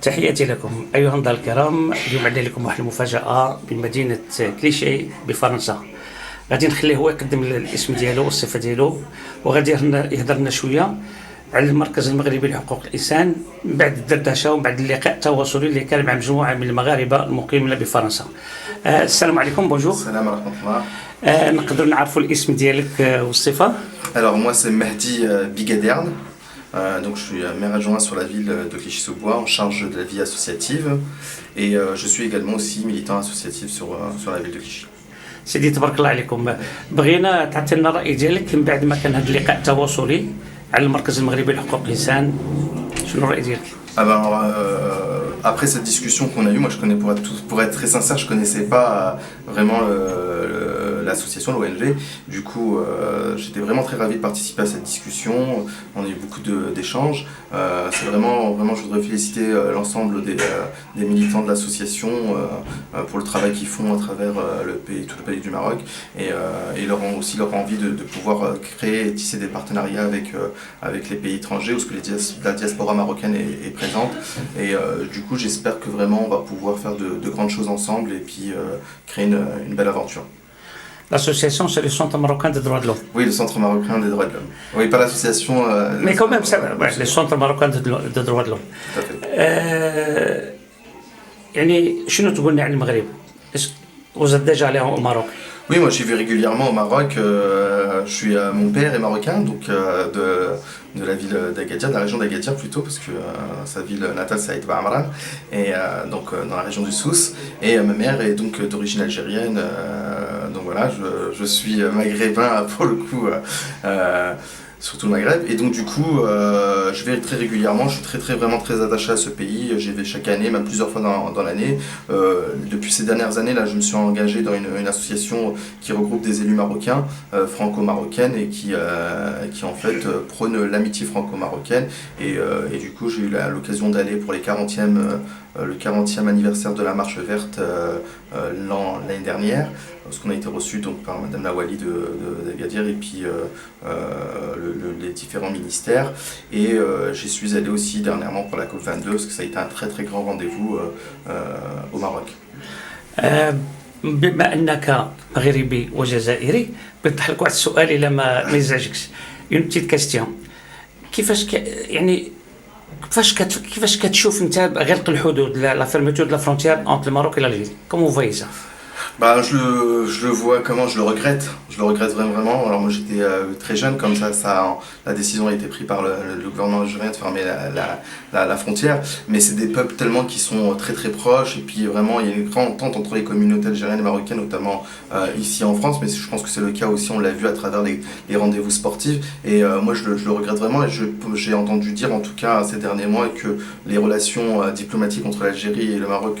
تحياتي لكم أيها الأصدقاء الكرام. اليوم عندنا لكم واحد المفاجأة بمدينة كليشي بفرنسا. غادي نخليه هو يقدم الاسم ديالو والصفة ديالو، وغادي يهضر لنا شوية على المركز المغربي لحقوق الإنسان من بعد الدردشة ومن بعد اللقاء التواصلي اللي كان مع مجموعة من المغاربة المقيمين بفرنسا. السلام عليكم. بونجور. السلام ورحمة الله. نقدر نعرفوا الاسم ديالك والصفة؟ Alors moi c'est Mehdi Bigaderne, donc je suis maire adjoint sur la ville de Clichy-sous-Bois en charge de la vie associative et je suis également aussi militant associatif sur la ville de Clichy. سيدي تبارك الله عليكم. بغينا تعطي لنا الرأي ديالك من بعد ما كان هذا اللقاء التواصلي على المركز المغربي لحقوق الإنسان. شنو الرأي ديالك؟ Alors, après cette discussion qu'on a eue, moi je connais, pour être très sincère, je connaissais pas vraiment l'association, l'ONG. Du coup, j'étais vraiment très ravi de participer à cette discussion. On a eu beaucoup d'échanges. C'est vraiment, je voudrais féliciter l'ensemble des militants de l'association pour le travail qu'ils font à travers tout le pays du Maroc et leur envie de pouvoir créer et tisser des partenariats avec les pays étrangers où la diaspora marocaine est présente. Et du coup, j'espère que vraiment on va pouvoir faire de grandes choses ensemble et puis créer une belle aventure. L'association, c'est le Centre marocain des droits de l'homme. Oui, le Centre marocain des droits de l'homme. Oui, pas l'association. Mais quand même, le Centre marocain des droits de l'homme. Tout à fait. يعني شنو تقول لنا على المغرب؟ Vous êtes déjà allé au Maroc? Oui, moi j'y vais régulièrement au Maroc. Mon père est marocain, donc de la ville d'Agadir, de la région d'Agadir plutôt, parce que sa ville natale c'est Aït Ba'amran, et donc dans la région du Souss. Et ma mère est donc d'origine algérienne, donc voilà, je suis maghrébin pour le coup. Surtout le Maghreb, et donc du coup je vais très régulièrement, je suis vraiment très attaché à ce pays, j'y vais chaque année, même plusieurs fois dans l'année. Depuis ces dernières années là, je me suis engagé dans une association qui regroupe des élus marocains, franco-marocaines, et qui en fait prône l'amitié franco-marocaine, et du coup j'ai eu l'occasion d'aller pour le 40e anniversaire de la marche verte l'année dernière, parce qu'on a été reçu donc par Madame Lawali d'Agadir et puis les différents ministères, et j'y suis allé aussi dernièrement pour la COP22 parce que ça a été un très grand rendez-vous au Maroc. بما انك مغربي وجزائري بيطرح لك واحد السؤال الى ما يزعجكش. اون بتيت كاستيون. كيفاش كتشوف انت غلق الحدود لا فيرميتور de la frontière entre le Maroc et l'Algérie? Comment vous voyez ça? Bah, je le vois comment, je le regrette vraiment. Alors moi j'étais très jeune, comme ça la décision a été prise par le gouvernement algérien de fermer la frontière, mais c'est des peuples tellement qui sont très proches, et puis vraiment il y a une grande entente entre les communautés algériennes et marocaines, notamment ici en France, mais je pense que c'est le cas aussi, on l'a vu à travers les rendez-vous sportifs, et moi je le regrette vraiment, et j'ai entendu dire en tout cas ces derniers mois que les relations diplomatiques entre l'Algérie et le Maroc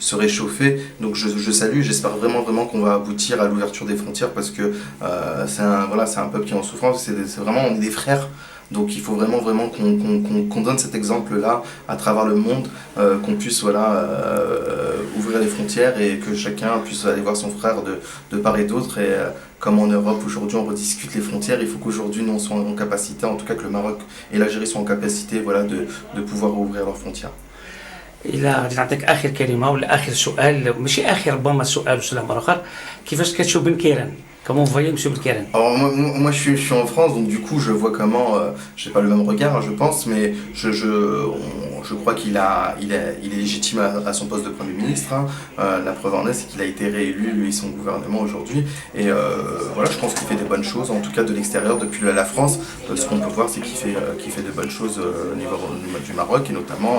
se réchauffaient, donc je salue, j'espère vraiment qu'on va aboutir à l'ouverture des frontières, parce que c'est un peuple qui est en souffrance, c'est vraiment, on est des frères, donc il faut vraiment qu'on donne cet exemple-là à travers le monde, qu'on puisse ouvrir les frontières et que chacun puisse aller voir son frère de part et d'autre, et comme en Europe aujourd'hui on rediscute les frontières, il faut qu'aujourd'hui nous on soit en capacité, en tout cas que le Maroc et l'Algérie soient en capacité de pouvoir ouvrir leurs frontières. إلا غادي نعطيك آخر كلمة ولا آخر سؤال، ماشي آخر ربما سؤال مرة أخرى، كيفاش كتشوف بن كيران؟ Comment vous voyez M. Belkeren? Alors moi je suis en France, donc du coup je vois comment, j'ai pas le même regard je pense, mais je crois qu'il est légitime à son poste de Premier ministre, hein. La preuve en est, c'est qu'il a été réélu, lui et son gouvernement aujourd'hui, et voilà, je pense qu'il fait des bonnes choses, en tout cas de l'extérieur, depuis la France, ce qu'on peut voir c'est qu'il fait de bonnes choses au niveau du Maroc, et notamment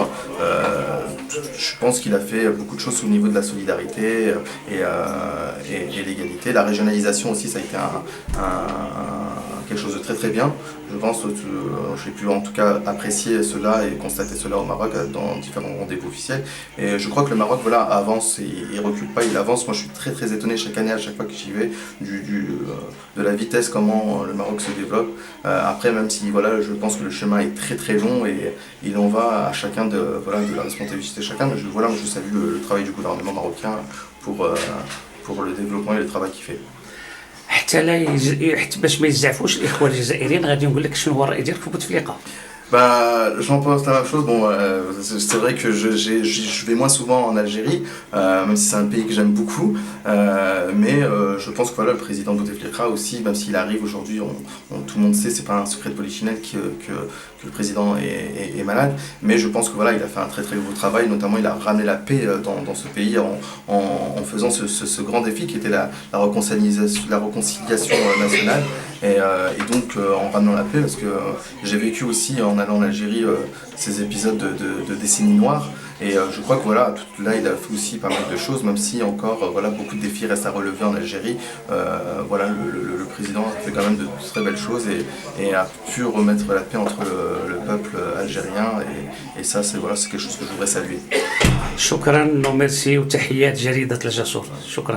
je pense qu'il a fait beaucoup de choses au niveau de la solidarité et l'égalité, la régionalisation aussi, ça a été quelque chose de très bien. Je pense que j'ai pu en tout cas apprécier cela et constater cela au Maroc dans différents rendez-vous officiels. Et je crois que le Maroc avance, et il recule pas, il avance. Moi je suis très étonné chaque année, à chaque fois que j'y vais, de la vitesse comment le Maroc se développe. Après, même si je pense que le chemin est très long, et il en va à chacun de la responsabilité de chacun, mais je salue le travail du gouvernement marocain pour le développement et le travail qu'il fait. حتى باش ما يزعفوش الاخوه الجزائريين غادي نقول لك شنو هو الراي ديالك في بوتفليقه. Bah, j'en pense la même chose. Bon, c'est vrai que je vais moins souvent en Algérie, même si c'est un pays que j'aime beaucoup. Mais je pense que voilà, le président Bouteflika aussi, même s'il arrive aujourd'hui, tout le monde sait, c'est pas un secret de polichinelle que le président est malade. Mais je pense que voilà, il a fait un très très beau travail. Notamment, il a ramené la paix dans ce pays en faisant ce grand défi qui était la réconciliation nationale. Et donc en ramenant la paix, parce que j'ai vécu aussi en allant en Algérie ces épisodes de décennies noires. Et je crois que voilà, là il a fait aussi pas mal de choses, même si encore voilà, beaucoup de défis restent à relever en Algérie. Voilà, le président a fait quand même de très belles choses et a pu remettre la paix entre le peuple algérien. Et ça, c'est voilà, c'est quelque chose que je voudrais saluer. شكرا وميرسي وتحيات جريدة الجسور. شكرا.